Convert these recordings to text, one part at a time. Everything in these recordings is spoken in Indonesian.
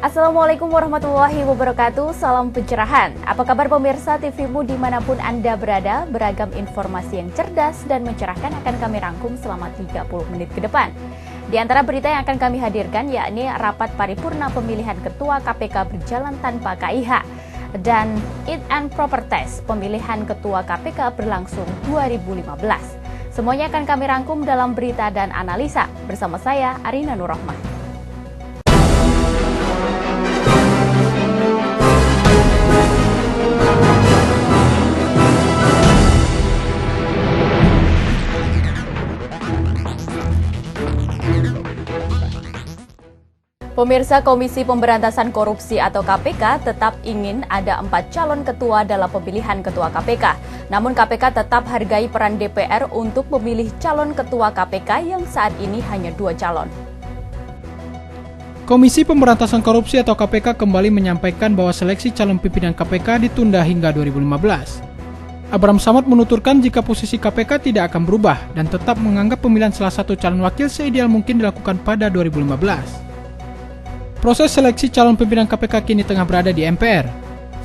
Assalamualaikum warahmatullahi wabarakatuh, salam pencerahan. Apa kabar pemirsa TV-mu dimanapun Anda berada? Beragam informasi yang cerdas dan mencerahkan akan kami rangkum selama 30 menit ke depan. Di antara berita yang akan kami hadirkan yakni rapat paripurna pemilihan Ketua KPK berjalan tanpa KIH. Dan Fit and Proper Test pemilihan Ketua KPK berlangsung 2015. Semuanya akan kami rangkum dalam berita dan analisa. Bersama saya, Arina Nurrohmah. Pemirsa, Komisi Pemberantasan Korupsi atau KPK tetap ingin ada 4 calon ketua dalam pemilihan ketua KPK. Namun KPK tetap hargai peran DPR untuk memilih calon ketua KPK yang saat ini hanya 2 calon. Komisi Pemberantasan Korupsi atau KPK kembali menyampaikan bahwa seleksi calon pimpinan KPK ditunda hingga 2015. Abraham Samad menuturkan jika posisi KPK tidak akan berubah dan tetap menganggap pemilihan salah satu calon wakil seideal mungkin dilakukan pada 2015. Proses seleksi calon pimpinan KPK kini tengah berada di MPR.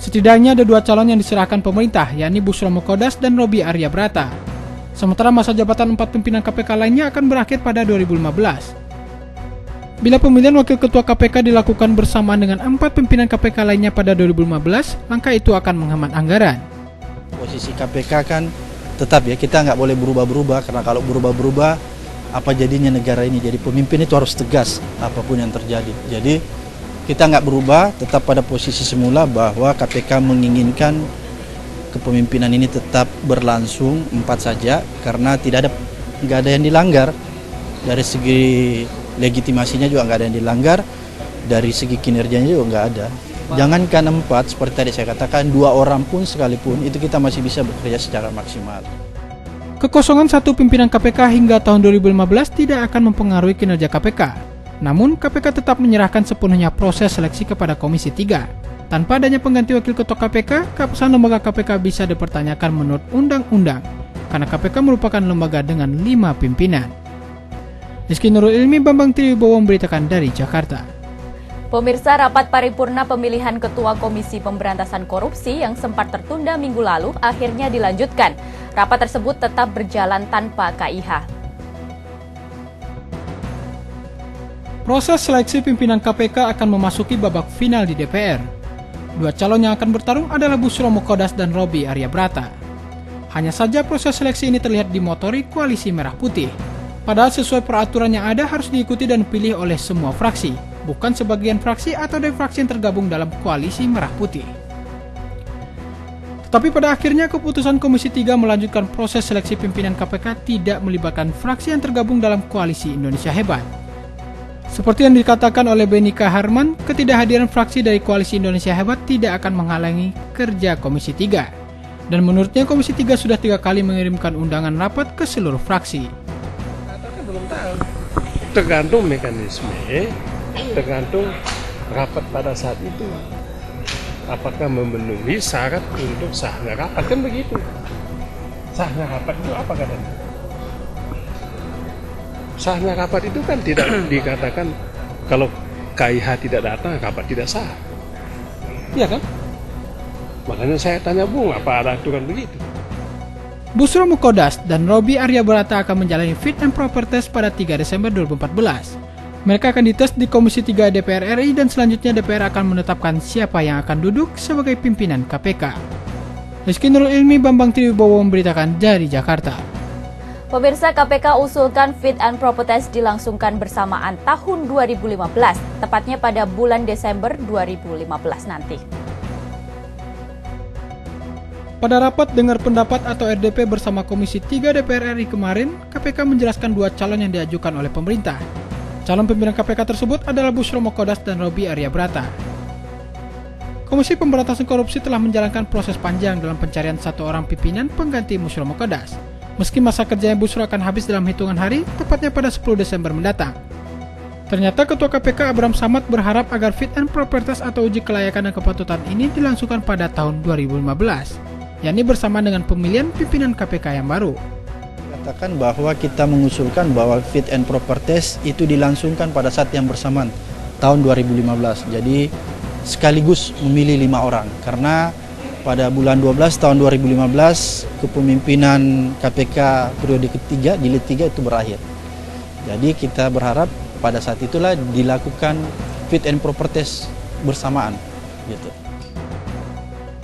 Setidaknya ada 2 calon yang diserahkan pemerintah, yakni Bushra Mukhodas dan Robby Aryabrata. Sementara masa jabatan 4 pimpinan KPK lainnya akan berakhir pada 2015. Bila pemilihan wakil ketua KPK dilakukan bersamaan dengan 4 pimpinan KPK lainnya pada 2015, langkah itu akan menghemat anggaran. Posisi KPK kan tetap ya, kita nggak boleh berubah-berubah, karena kalau berubah-berubah apa jadinya negara ini. Jadi pemimpin itu harus tegas apapun yang terjadi. Jadi kita nggak berubah, tetap pada posisi semula bahwa KPK menginginkan kepemimpinan ini tetap berlangsung 4 saja, karena nggak ada yang dilanggar. Dari segi legitimasinya juga nggak ada yang dilanggar, dari segi kinerjanya juga nggak ada. Jangankan 4, seperti tadi saya katakan, 2 orang pun sekalipun itu kita masih bisa bekerja secara maksimal. Kekosongan 1 pimpinan KPK hingga tahun 2015 tidak akan mempengaruhi kinerja KPK. Namun, KPK tetap menyerahkan sepenuhnya proses seleksi kepada Komisi 3. Tanpa adanya pengganti wakil ketua KPK, keabsahan lembaga KPK bisa dipertanyakan menurut undang-undang, karena KPK merupakan lembaga dengan 5 pimpinan. Rizky Nurul Ilmi, Bambang Triwibowo memberitakan dari Jakarta. Pemirsa, rapat paripurna pemilihan Ketua Komisi Pemberantasan Korupsi yang sempat tertunda minggu lalu akhirnya dilanjutkan. Rapat tersebut tetap berjalan tanpa KIH. Proses seleksi pimpinan KPK akan memasuki babak final di DPR. 2 calon yang akan bertarung adalah Bushra Mukhodas dan Robby Aryabrata. Hanya saja proses seleksi ini terlihat dimotori Koalisi Merah Putih. Padahal sesuai peraturan yang ada harus diikuti dan dipilih oleh semua fraksi, bukan sebagian fraksi atau dari fraksi yang tergabung dalam Koalisi Merah Putih. Tetapi pada akhirnya keputusan Komisi 3 melanjutkan proses seleksi pimpinan KPK tidak melibatkan fraksi yang tergabung dalam Koalisi Indonesia Hebat. Seperti yang dikatakan oleh Benika Harman, ketidakhadiran fraksi dari Koalisi Indonesia Hebat tidak akan menghalangi kerja Komisi 3. Dan menurutnya Komisi 3 sudah 3 kali mengirimkan undangan rapat ke seluruh fraksi. Belum tahu. Tergantung mekanisme, tergantung rapat pada saat itu. Apakah memenuhi syarat untuk sahnya rapat, kan begitu. Sahnya rapat itu apa katanya? Sahnya rapat itu kan tidak dikatakan kalau KIH tidak datang, rapat tidak sah. Iya kan? Makanya saya tanya Bung, apa ada aturan begitu? Bushra Mukhodas dan Robby Aryabrata akan menjalani Fit and Proper Test pada 3 Desember 2014. Mereka akan dites di Komisi 3 DPR RI dan selanjutnya DPR akan menetapkan siapa yang akan duduk sebagai pimpinan KPK. Rizky Nurul Ilmi, Bambang Triwibowo memberitakan dari Jakarta. Pemirsa, KPK usulkan Fit and Proper Test dilangsungkan bersamaan tahun 2015, tepatnya pada bulan Desember 2015 nanti. Pada rapat dengar pendapat atau RDP bersama Komisi 3 DPR RI kemarin, KPK menjelaskan 2 calon yang diajukan oleh pemerintah. Calon pimpinan KPK tersebut adalah Bushra Mukhodas dan Robby Aryabrata. Komisi Pemberantasan Korupsi telah menjalankan proses panjang dalam pencarian 1 orang pimpinan pengganti Bushra Mukhodas. Meski masa kerjanya Bushra akan habis dalam hitungan hari, tepatnya pada 10 Desember mendatang. Ternyata Ketua KPK Abraham Samad berharap agar Fit and Proper Test atau uji kelayakan dan kepatutan ini dilangsungkan pada tahun 2015, yakni bersama dengan pemilihan pimpinan KPK yang baru. Katakan bahwa kita mengusulkan bahwa Fit and Proper Test itu dilangsungkan pada saat yang bersamaan tahun 2015. Jadi sekaligus memilih 5 orang karena pada bulan 12 tahun 2015 kepemimpinan KPK periode ketiga, jilid 3 itu berakhir. Jadi kita berharap pada saat itulah dilakukan fit and proper test bersamaan gitu.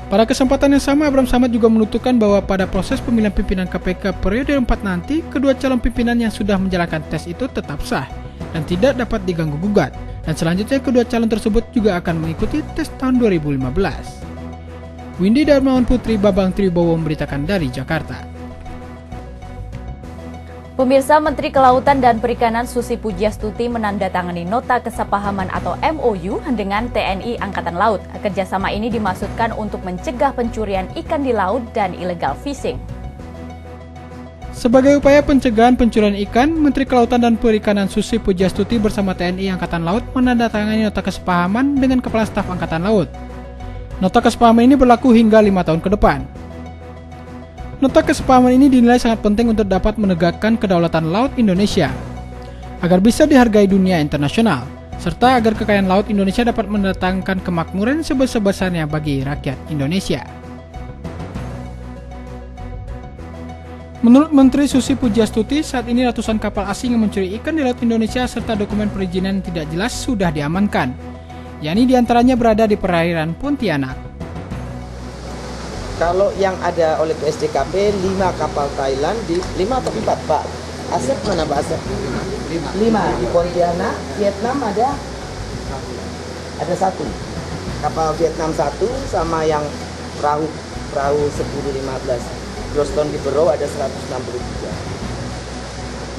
Pada kesempatan yang sama, Abraham Samad juga menuturkan bahwa pada proses pemilihan pimpinan KPK periode 4 nanti, kedua calon pimpinan yang sudah menjalankan tes itu tetap sah dan tidak dapat diganggu-gugat. Dan selanjutnya kedua calon tersebut juga akan mengikuti tes tahun 2015. Windy Darmawan Putri, Babang Tribowo memberitakan dari Jakarta. Pemirsa, Menteri Kelautan dan Perikanan Susi Pujiastuti menandatangani nota kesepahaman atau MOU dengan TNI Angkatan Laut. Kerjasama ini dimaksudkan untuk mencegah pencurian ikan di laut dan illegal fishing. Sebagai upaya pencegahan pencurian ikan, Menteri Kelautan dan Perikanan Susi Pujiastuti bersama TNI Angkatan Laut menandatangani nota kesepahaman dengan Kepala Staf Angkatan Laut. Nota kesepahaman ini berlaku hingga 5 tahun ke depan. Nota kesepahaman ini dinilai sangat penting untuk dapat menegakkan kedaulatan laut Indonesia, agar bisa dihargai dunia internasional, serta agar kekayaan laut Indonesia dapat mendatangkan kemakmuran sebesar-besarnya bagi rakyat Indonesia. Menurut Menteri Susi Pujiastuti, saat ini ratusan kapal asing yang mencuri ikan di laut Indonesia serta dokumen perizinan tidak jelas sudah diamankan, yakni diantaranya berada di perairan Pontianak. Kalau yang ada oleh PSDKP 5 kapal Thailand di 5 atau 4 Pak? Asep mana Pak Asep? 5 di Pontianak, Vietnam ada 1 kapal Vietnam 1 sama yang perahu 10-15 Groston di Berau ada 163.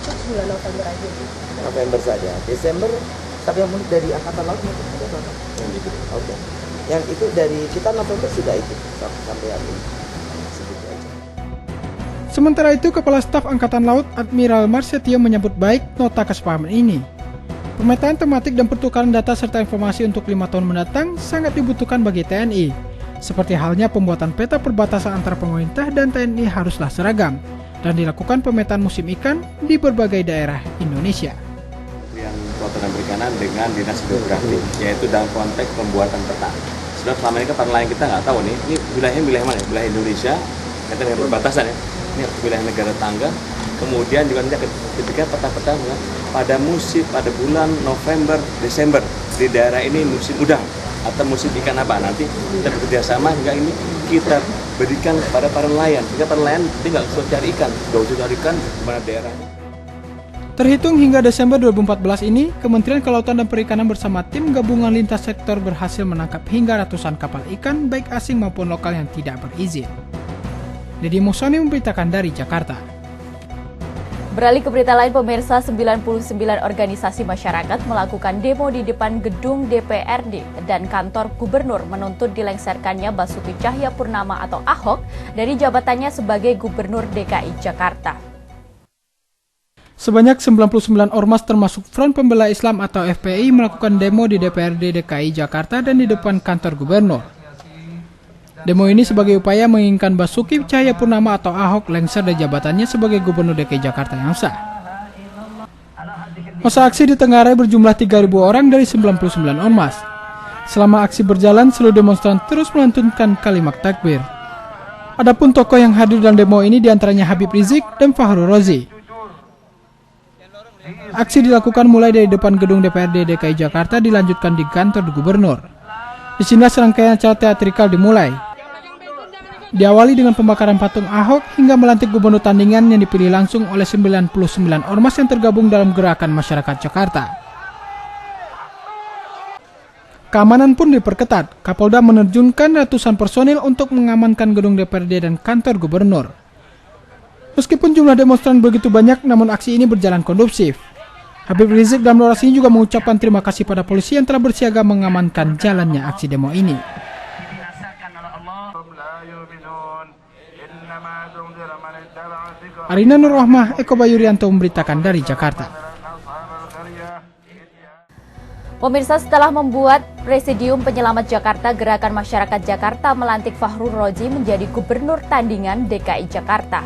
Itu bulan November aja. November saja. Desember tapi yang mudik dari Angkatan Laut ada berapa? Oke. Yang itu dari kita November sudah itu sampai hari ini. Segitu aja. Sementara itu, Kepala Staf Angkatan Laut Admiral Marsetio menyambut baik nota kesepahaman ini. Pemetaan tematik dan pertukaran data serta informasi untuk 5 tahun mendatang sangat dibutuhkan bagi TNI. Seperti halnya pembuatan peta perbatasan antara pemerintah dan TNI haruslah seragam dan dilakukan pemetaan musim ikan di berbagai daerah Indonesia. Yang Kelautan dan Perikanan dengan Dinas Geografi, yaitu dalam konteks pembuatan peta. Sebab selama ini kan para nelayan kita nggak tahu nih, ini wilayahnya wilayah mana? Wilayah Indonesia, kita dengan perbatasan ya. Ini wilayah negara tetangga. Kemudian juga nanti ketika peta-peta pada bulan November, Desember di daerah ini musim udang atau musim ikan apa, nanti kita bekerjasama hingga ini kita berikan kepada para nelayan, sehingga para nelayan tinggal cari ikan, cari ikan di mana daerahnya. Terhitung hingga Desember 2014 ini, Kementerian Kelautan dan Perikanan bersama tim gabungan lintas sektor berhasil menangkap hingga ratusan kapal ikan baik asing maupun lokal yang tidak berizin. Deddy Musoni memberitakan dari Jakarta. Beralih ke berita lain, pemirsa, 99 organisasi masyarakat melakukan demo di depan gedung DPRD dan kantor gubernur menuntut dilengserkannya Basuki Cahayapurnama atau Ahok dari jabatannya sebagai Gubernur DKI Jakarta. Sebanyak 99 ormas termasuk Front Pembela Islam atau FPI melakukan demo di DPRD DKI Jakarta dan di depan kantor gubernur. Demo ini sebagai upaya menginginkan Basuki Cahayapurnama atau Ahok lengser dari jabatannya sebagai Gubernur DKI Jakarta yang sah. Masa aksi ditenggarai berjumlah 3.000 orang dari 99 ormas. Selama aksi berjalan, seluruh demonstran terus melantunkan kalimat takbir. Adapun tokoh yang hadir dalam demo ini diantaranya Habib Rizik dan Fahru Rozi. Aksi dilakukan mulai dari depan gedung DPRD DKI Jakarta dilanjutkan di kantor gubernur. Di sini serangkaian acara teatrikal dimulai. Diawali dengan pembakaran patung Ahok hingga melantik gubernur tandingan yang dipilih langsung oleh 99 ormas yang tergabung dalam gerakan masyarakat Jakarta. Keamanan pun diperketat. Kapolda menerjunkan ratusan personil untuk mengamankan gedung DPRD dan kantor gubernur. Meskipun jumlah demonstran begitu banyak, namun aksi ini berjalan kondusif. Habib Rizik dalam orasinya juga mengucapkan terima kasih pada polisi yang telah bersiaga mengamankan jalannya aksi demo ini. Arina Nur Rahmah, Eko Bayurianto memberitakan dari Jakarta. Pemirsa, setelah membuat Presidium Penyelamat Jakarta, Gerakan Masyarakat Jakarta melantik Fahru Rozi menjadi Gubernur tandingan DKI Jakarta.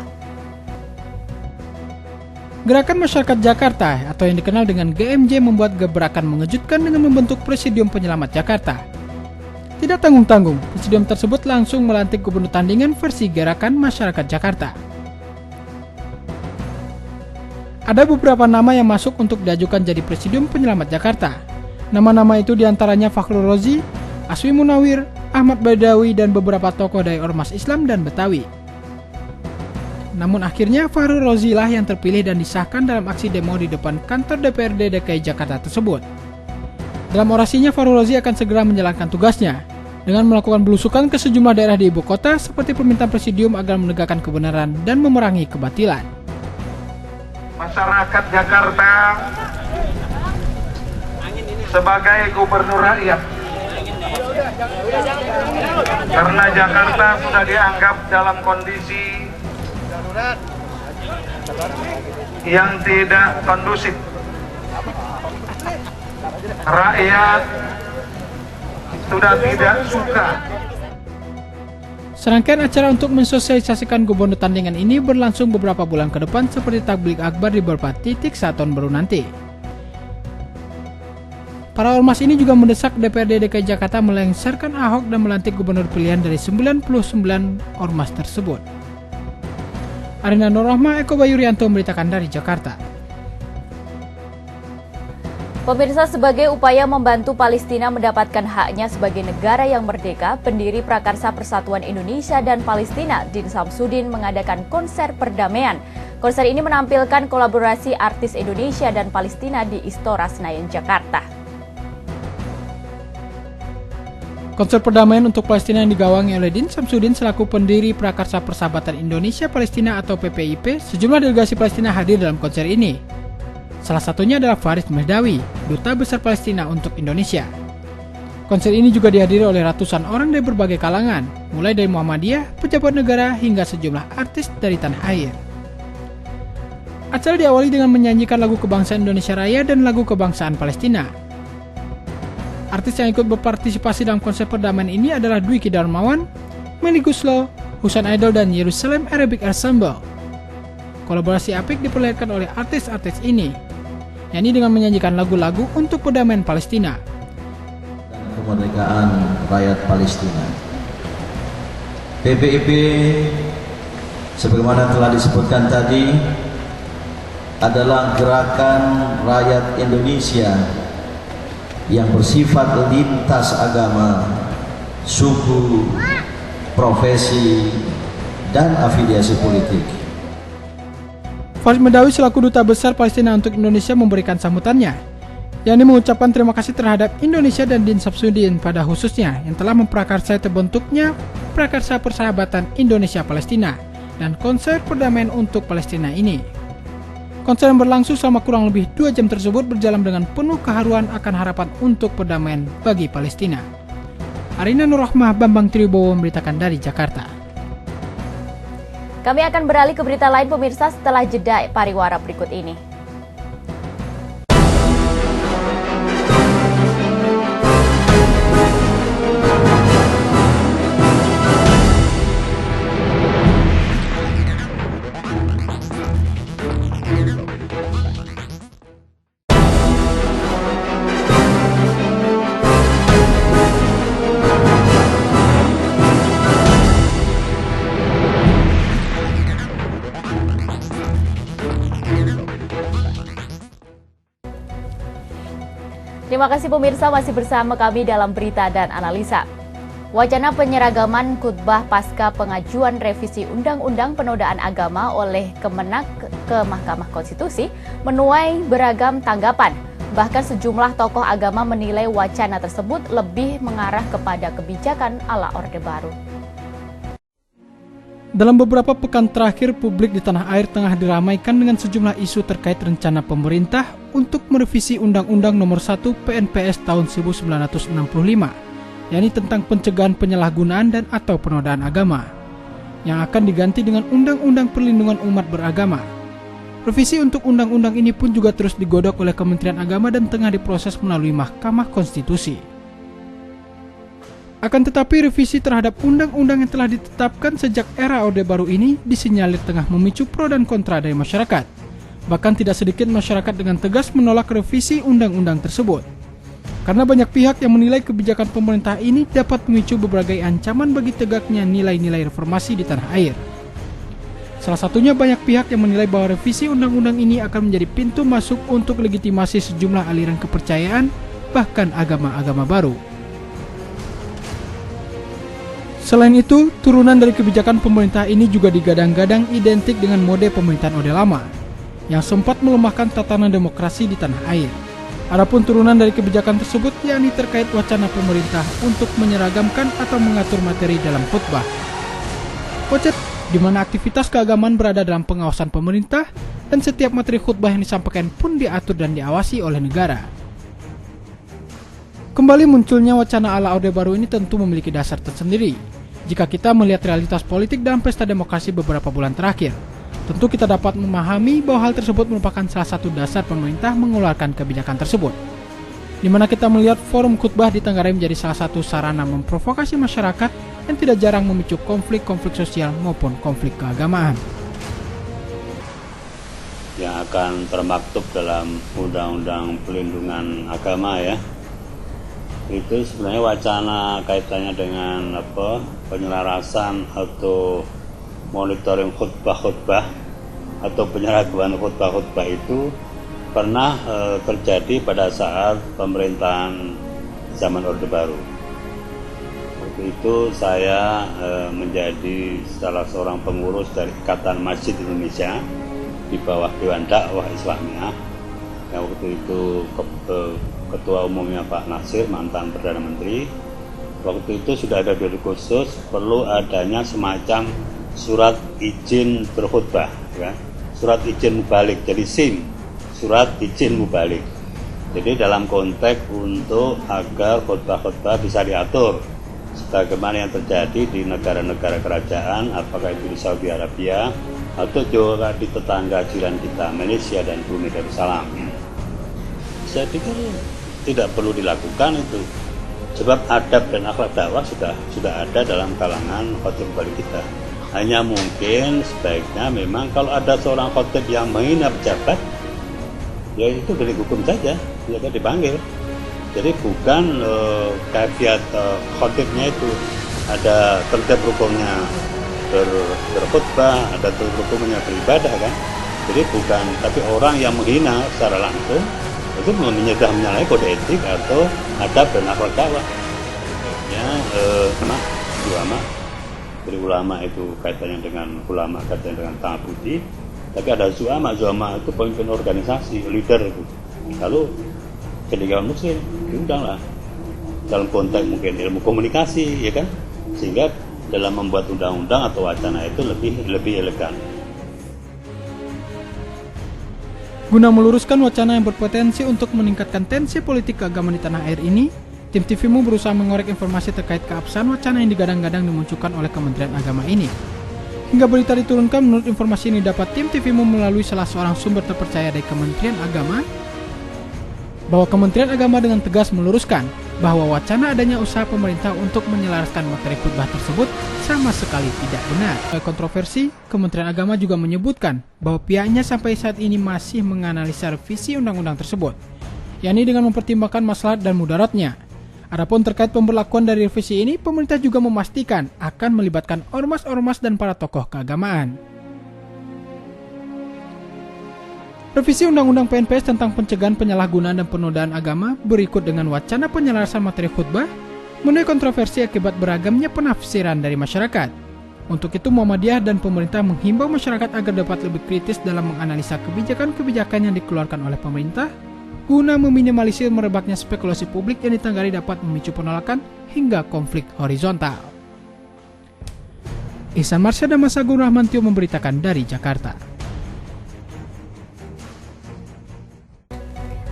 Gerakan Masyarakat Jakarta atau yang dikenal dengan GMJ membuat gebrakan mengejutkan dengan membentuk Presidium Penyelamat Jakarta. Tidak tanggung-tanggung, presidium tersebut langsung melantik gubernur tandingan versi Gerakan Masyarakat Jakarta. Ada beberapa nama yang masuk untuk diajukan jadi Presidium Penyelamat Jakarta. Nama-nama itu diantaranya Fakhrul Razi, Aswi Munawir, Ahmad Badawi, dan beberapa tokoh dari Ormas Islam dan Betawi. Namun akhirnya Fakhrul Razi lah yang terpilih dan disahkan dalam aksi demo di depan kantor DPRD DKI Jakarta tersebut. Dalam orasinya, Fakhrul Razi akan segera menjalankan tugasnya dengan melakukan belusukan ke sejumlah daerah di ibu kota seperti permintaan presidium agar menegakkan kebenaran dan memerangi kebatilan. Masyarakat Jakarta sebagai gubernur rakyat, karena Jakarta sudah dianggap dalam kondisi yang tidak kondusif. Rakyat sudah tidak suka. Serangkaian acara untuk mensosialisasikan gubernur tandingan ini berlangsung beberapa bulan ke depan seperti tablik akbar di beberapa titik saat tahun baru nanti. Para ormas ini juga mendesak DPRD DKI Jakarta melengsarkan Ahok dan melantik gubernur pilihan dari 99 ormas tersebut. Arina Nur Rahma, Eko Bayurianto memberitakan dari Jakarta. Pemirsa, sebagai upaya membantu Palestina mendapatkan haknya sebagai negara yang merdeka, pendiri Prakarsa Persatuan Indonesia dan Palestina, Din Samsudin, mengadakan konser perdamaian. Konser ini menampilkan kolaborasi artis Indonesia dan Palestina di Istora Senayan, Jakarta. Konser perdamaian untuk Palestina yang digawangi oleh Din Samsudin selaku pendiri Prakarsa Persahabatan Indonesia Palestina atau PPIP, sejumlah delegasi Palestina hadir dalam konser ini. Salah satunya adalah Faris Mehdawi, Duta Besar Palestina untuk Indonesia. Konser ini juga dihadiri oleh ratusan orang dari berbagai kalangan, mulai dari Muhammadiyah, pejabat negara, hingga sejumlah artis dari tanah air. Acara diawali dengan menyanyikan lagu kebangsaan Indonesia Raya dan lagu kebangsaan Palestina. Artis yang ikut berpartisipasi dalam konser perdamaian ini adalah Dwiki Darmawan, Melly Guslo, Husain Idol, dan Yerusalem Arabic Ensemble. Kolaborasi apik diperlihatkan oleh artis-artis ini, yakni dengan menyanyikan lagu-lagu untuk perdamaian Palestina dan kemerdekaan rakyat Palestina. PPIP sebagaimana telah disebutkan tadi adalah gerakan rakyat Indonesia yang bersifat lintas agama, suku, profesi, dan afiliasi politik. Faris Mehdawi selaku Duta Besar Palestina untuk Indonesia memberikan sambutannya, yakni mengucapkan terima kasih terhadap Indonesia dan Din Samsudin pada khususnya yang telah memprakarsa terbentuknya Prakarsa Persahabatan Indonesia Palestina dan konser perdamaian untuk Palestina ini. Konser yang berlangsung selama kurang lebih 2 jam tersebut berjalan dengan penuh keharuan akan harapan untuk perdamaian bagi Palestina. Arina Nur Rahmah, Bambang Tribowo memberitakan dari Jakarta. Kami akan beralih ke berita lain pemirsa setelah jeda pariwara berikut ini. Terima kasih pemirsa masih bersama kami dalam berita dan analisa. Wacana penyeragaman khutbah pasca pengajuan revisi Undang-Undang Penodaan Agama oleh Kemenak ke Mahkamah Konstitusi menuai beragam tanggapan. Bahkan sejumlah tokoh agama menilai wacana tersebut lebih mengarah kepada kebijakan ala Orde Baru. Dalam beberapa pekan terakhir, publik di tanah air tengah diramaikan dengan sejumlah isu terkait rencana pemerintah untuk merevisi Undang-Undang Nomor 1 PNPS tahun 1965, yakni tentang pencegahan penyalahgunaan dan atau penodaan agama, yang akan diganti dengan Undang-Undang Perlindungan Umat Beragama. Revisi untuk undang-undang ini pun juga terus digodok oleh Kementerian Agama dan tengah diproses melalui Mahkamah Konstitusi. Akan tetapi revisi terhadap undang-undang yang telah ditetapkan sejak era Orde Baru ini disinyalir tengah memicu pro dan kontra dari masyarakat, Bahkan tidak sedikit masyarakat dengan tegas menolak revisi undang-undang tersebut. Karena banyak pihak yang menilai kebijakan pemerintah ini dapat memicu berbagai ancaman bagi tegaknya nilai-nilai reformasi di tanah air. Salah satunya banyak pihak yang menilai bahwa revisi undang-undang ini akan menjadi pintu masuk untuk legitimasi sejumlah aliran kepercayaan, bahkan agama-agama baru. Selain itu, turunan dari kebijakan pemerintah ini juga digadang-gadang identik dengan mode pemerintahan Orde Lama, yang sempat melemahkan tatanan demokrasi di tanah air. Adapun turunan dari kebijakan tersebut yakni terkait wacana pemerintah untuk menyeragamkan atau mengatur materi dalam khutbah. Di mana aktivitas keagamaan berada dalam pengawasan pemerintah dan setiap materi khutbah yang disampaikan pun diatur dan diawasi oleh negara. Kembali munculnya wacana ala Orde Baru ini tentu memiliki dasar tersendiri. Jika kita melihat realitas politik dalam pesta demokrasi beberapa bulan terakhir, tentu kita dapat memahami bahwa hal tersebut merupakan salah satu dasar pemerintah mengeluarkan kebijakan tersebut. Di mana kita melihat forum khutbah di Tenggarai menjadi salah satu sarana memprovokasi masyarakat yang tidak jarang memicu konflik-konflik sosial maupun konflik keagamaan. Yang akan termaktub dalam Undang-Undang Pelindungan Agama ya, itu sebenarnya wacana kaitannya dengan penyelarasan atau monitoring khutbah-khutbah atau penyeragaman khutbah-khutbah itu pernah terjadi pada saat pemerintahan zaman Orde Baru. Waktu itu saya menjadi salah seorang pengurus dari Ikatan Masjid Indonesia di bawah Dewan Dakwah Islamiyah. Yang waktu itu ketua umumnya Pak Nasir, mantan Perdana Menteri. Waktu itu sudah ada bilik khusus, perlu adanya semacam surat izin berkhutbah, ya. Surat izin mubalik, jadi SIM, surat izin mubalik. Jadi dalam konteks untuk agar khutbah-khutbah bisa diatur, sebagaimana yang terjadi di negara-negara kerajaan, apakah itu di Saudi Arabia atau juga di tetangga jiran kita, Malaysia dan Brunei Darussalam. Saya pikir tidak perlu dilakukan itu, sebab adab dan akhlak dakwah sudah ada dalam kalangan khotib balik kita. Hanya mungkin sebaiknya memang kalau ada seorang khotib yang menghina pejabat, ya itu delik hukum saja, ya kan dipanggil. Jadi bukan kaifiat khotibnya itu ada tertib hukumnya berkhutbah, ada tertib hukumnya beribadah kan. Jadi bukan, tapi orang yang menghina secara langsung itu menyalahi kode etik atau adab dan akhlak dakwah. Ya, Jadi ulama itu kaitannya dengan ulama, kaitannya dengan tangan putih. Tapi ada zuama itu pemimpin organisasi, leader itu. Lalu ketika muslim diundanglah dalam konteks mungkin ilmu komunikasi, ya kan, sehingga dalam membuat undang-undang atau wacana itu lebih elegan. Guna meluruskan wacana yang berpotensi untuk meningkatkan tensi politik keagamaan di tanah air ini, tim TVMU berusaha mengorek informasi terkait keabsahan wacana yang digadang-gadang dimunculkan oleh Kementerian Agama ini. Hingga berita diturunkan, menurut informasi ini dapat tim TVMU melalui salah seorang sumber terpercaya dari Kementerian Agama, bahwa Kementerian Agama dengan tegas meluruskan bahwa wacana adanya usaha pemerintah untuk menyelaraskan materi khutbah tersebut sama sekali tidak benar. Kontroversi, Kementerian Agama juga menyebutkan bahwa pihaknya sampai saat ini masih menganalisa revisi undang-undang tersebut, yakni dengan mempertimbangkan maslahat dan mudaratnya. Adapun terkait pemberlakuan dari revisi ini, pemerintah juga memastikan akan melibatkan ormas-ormas dan para tokoh keagamaan. Revisi Undang-Undang PNPS tentang pencegahan penyalahgunaan dan penodaan agama berikut dengan wacana penyelarasan materi khutbah menuai kontroversi akibat beragamnya penafsiran dari masyarakat. Untuk itu, Muhammadiyah dan pemerintah menghimbau masyarakat agar dapat lebih kritis dalam menganalisa kebijakan-kebijakan yang dikeluarkan oleh pemerintah guna meminimalisir merebaknya spekulasi publik yang ditanggali dapat memicu penolakan hingga konflik horizontal. Ihsan Marsya dan Mas Agung Rahmantio memberitakan dari Jakarta.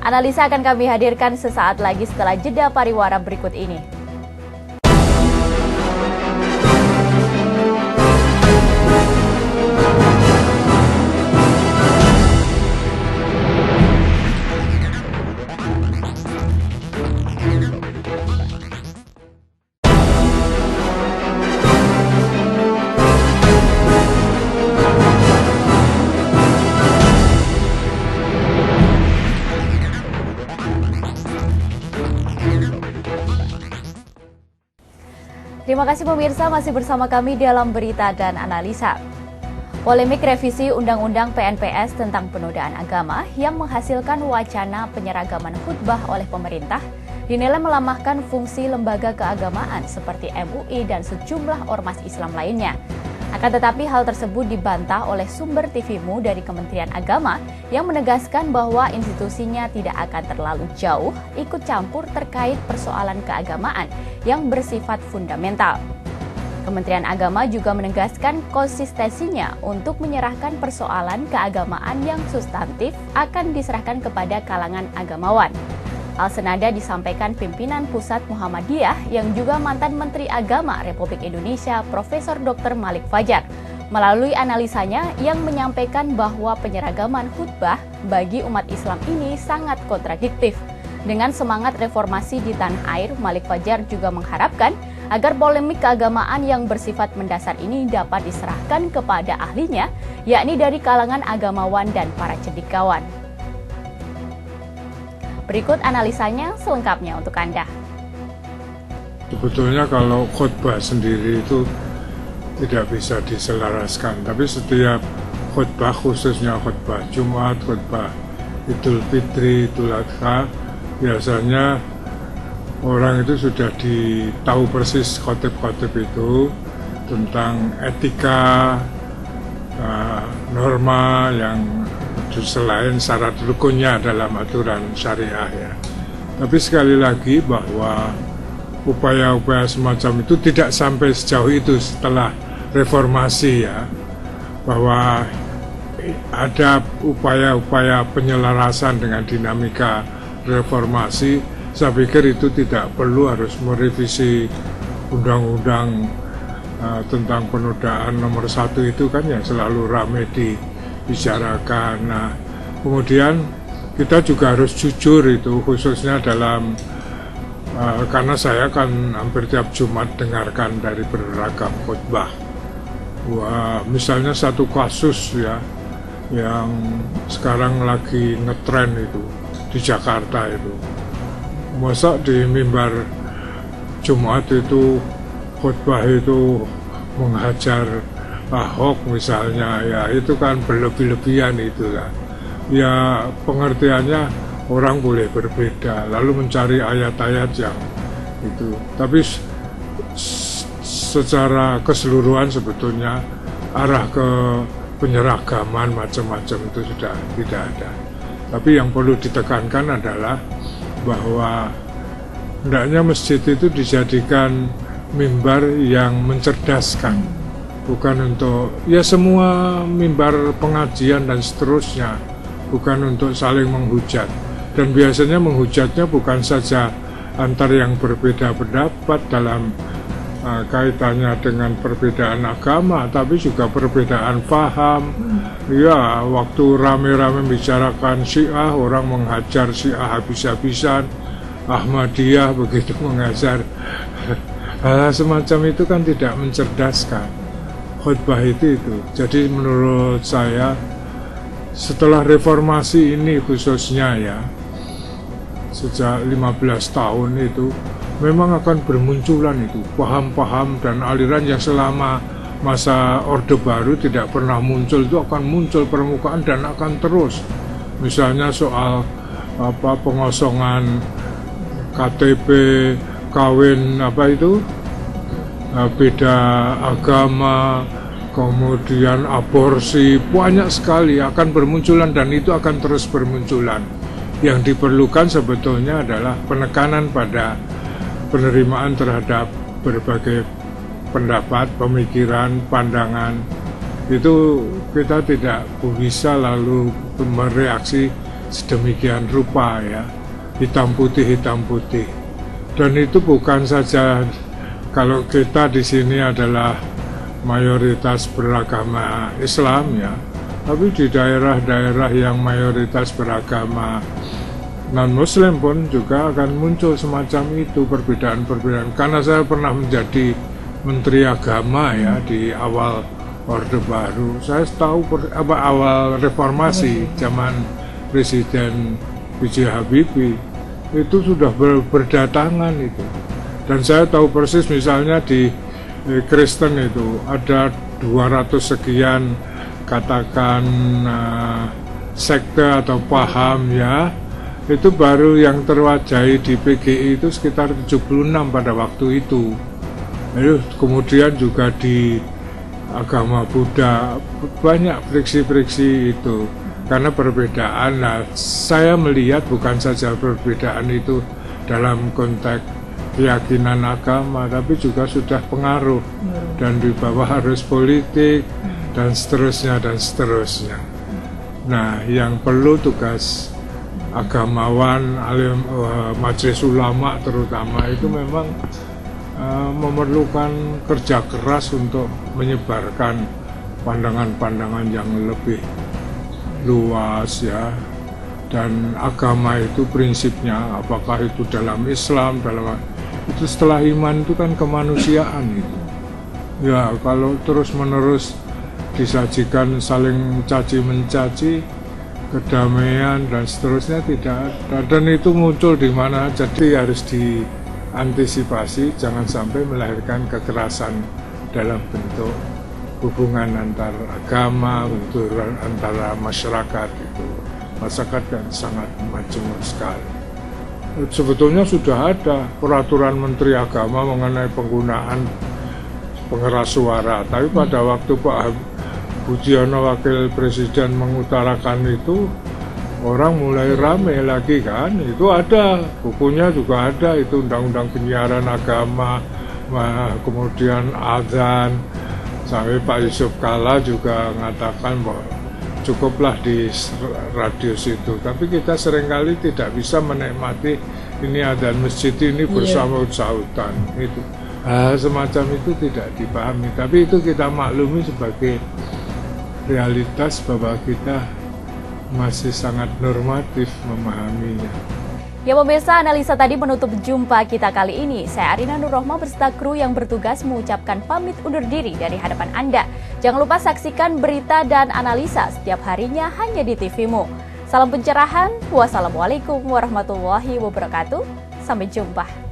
Analisa akan kami hadirkan sesaat lagi setelah jeda pariwara berikut ini. Terima kasih pemirsa, masih bersama kami dalam Berita dan Analisa. Polemik revisi Undang-Undang PNPS tentang penodaan agama yang menghasilkan wacana penyeragaman khutbah oleh pemerintah dinilai melemahkan fungsi lembaga keagamaan seperti MUI dan sejumlah ormas Islam lainnya. Akan tetapi hal tersebut dibantah oleh sumber TVMU dari Kementerian Agama yang menegaskan bahwa institusinya tidak akan terlalu jauh ikut campur terkait persoalan keagamaan yang bersifat fundamental. Kementerian Agama juga menegaskan konsistensinya untuk menyerahkan persoalan keagamaan yang substantif akan diserahkan kepada kalangan agamawan. Hal senada disampaikan pimpinan Pusat Muhammadiyah yang juga mantan Menteri Agama Republik Indonesia Profesor Dr. Malik Fajar melalui analisanya yang menyampaikan bahwa penyeragaman khutbah bagi umat Islam ini sangat kontradiktif. Dengan semangat reformasi di tanah air, Malik Fajar juga mengharapkan agar polemik keagamaan yang bersifat mendasar ini dapat diserahkan kepada ahlinya, yakni dari kalangan agamawan dan para cendekiawan. Berikut analisanya selengkapnya untuk Anda. Sebetulnya kalau khutbah sendiri itu tidak bisa diselaraskan, tapi setiap khutbah, khususnya khutbah Jumat, khutbah Idul Fitri, Idul Adha, biasanya orang itu sudah tahu persis khotib-khotib itu tentang etika, norma yang selain syarat rukunnya dalam aturan syariah ya. Tapi sekali lagi bahwa upaya-upaya semacam itu tidak sampai sejauh itu setelah reformasi ya. Bahwa ada upaya-upaya penyelarasan dengan dinamika reformasi, saya pikir itu tidak perlu harus merevisi undang-undang tentang penodaan nomor 1 itu kan yang selalu ramai dibicarakan. Nah, kemudian kita juga harus jujur itu, khususnya dalam karena saya kan hampir tiap Jumat dengarkan dari beragam khutbah. Wah, misalnya satu kasus ya yang sekarang lagi ngetren itu di Jakarta itu, masa di mimbar Jumat itu khutbah itu menghajar Ahok misalnya, ya itu kan berlebih-lebihan itu kan. Ya pengertiannya orang boleh berbeda, lalu mencari ayat-ayat yang itu. Tapi secara keseluruhan sebetulnya arah ke penyeragaman macam-macam itu sudah tidak ada. Tapi yang perlu ditekankan adalah bahwa hendaknya masjid itu dijadikan mimbar yang mencerdaskan, bukan untuk ya semua mimbar pengajian dan seterusnya, bukan untuk saling menghujat. Dan biasanya menghujatnya bukan saja antar yang berbeda pendapat dalam kaitannya dengan perbedaan agama, tapi juga perbedaan paham. Ya, waktu rame-rame bicarakan Syiah, orang menghajar Syiah habis-habisan, Ahmadiyah begitu mengajar. Hal semacam itu kan tidak mencerdaskan. Khutbah itu. Jadi menurut saya setelah reformasi ini khususnya ya, sejak 15 tahun itu memang akan bermunculan itu paham-paham dan aliran yang selama masa Orde Baru tidak pernah muncul, itu akan muncul permukaan dan akan terus. Misalnya soal pengosongan KTP, kawin beda agama, kemudian aborsi, banyak sekali akan bermunculan dan itu akan terus bermunculan. Yang diperlukan sebetulnya adalah penekanan pada penerimaan terhadap berbagai pendapat, pemikiran, pandangan. Itu kita tidak bisa lalu mereaksi sedemikian rupa ya, hitam putih. Dan itu bukan saja kalau kita di sini adalah mayoritas beragama Islam ya, tapi di daerah-daerah yang mayoritas beragama non-Muslim pun juga akan muncul semacam itu, perbedaan-perbedaan. Karena saya pernah menjadi Menteri Agama ya di awal Orde Baru, saya tahu awal reformasi zaman Presiden B.J. Habibie itu sudah berdatangan itu Dan saya tahu persis misalnya di Kristen itu ada 200 sekian katakan sekte atau paham ya, itu baru yang terwajahi di PGI itu sekitar 76 pada waktu itu. Lalu kemudian juga di agama Buddha banyak friksi-friksi itu karena perbedaan. Nah, saya melihat bukan saja perbedaan itu dalam konteks keyakinan agama, tapi juga sudah pengaruh dan di bawah arus politik dan seterusnya dan seterusnya. Nah, yang perlu tugas agamawan, alim, majelis ulama terutama itu memang memerlukan kerja keras untuk menyebarkan pandangan-pandangan yang lebih luas ya. Dan agama itu prinsipnya apakah itu dalam Islam, itu setelah iman itu kan kemanusiaan itu. Ya, kalau terus-menerus disajikan saling caci mencaci, kedamaian dan seterusnya tidak ada, dan itu muncul di mana, jadi harus diantisipasi jangan sampai melahirkan kekerasan dalam bentuk hubungan antar agama, antara masyarakat itu. Masyarakat kan sangat majemuk sekali. Sebetulnya sudah ada peraturan Menteri Agama mengenai penggunaan pengeras suara, tapi pada waktu Pak Budiono Wakil Presiden mengutarakan itu, orang mulai rame lagi kan. Itu ada, bukunya juga ada, itu Undang-Undang Penyiaran Agama, kemudian azan, sampai Pak Yusuf Kalla juga mengatakan bahwa cukuplah di radius itu. Tapi kita seringkali tidak bisa menikmati ini adzan masjid ini bersama-sautan itu. Semacam itu tidak dipahami, tapi itu kita maklumi sebagai realitas bahwa kita masih sangat normatif memahaminya. Ya pemirsa, analisa tadi menutup jumpa kita kali ini. Saya Arina Nurrohma beserta kru yang bertugas mengucapkan pamit undur diri dari hadapan Anda. Jangan lupa saksikan berita dan analisa setiap harinya hanya di TV-mu. Salam pencerahan, wassalamualaikum warahmatullahi wabarakatuh. Sampai jumpa.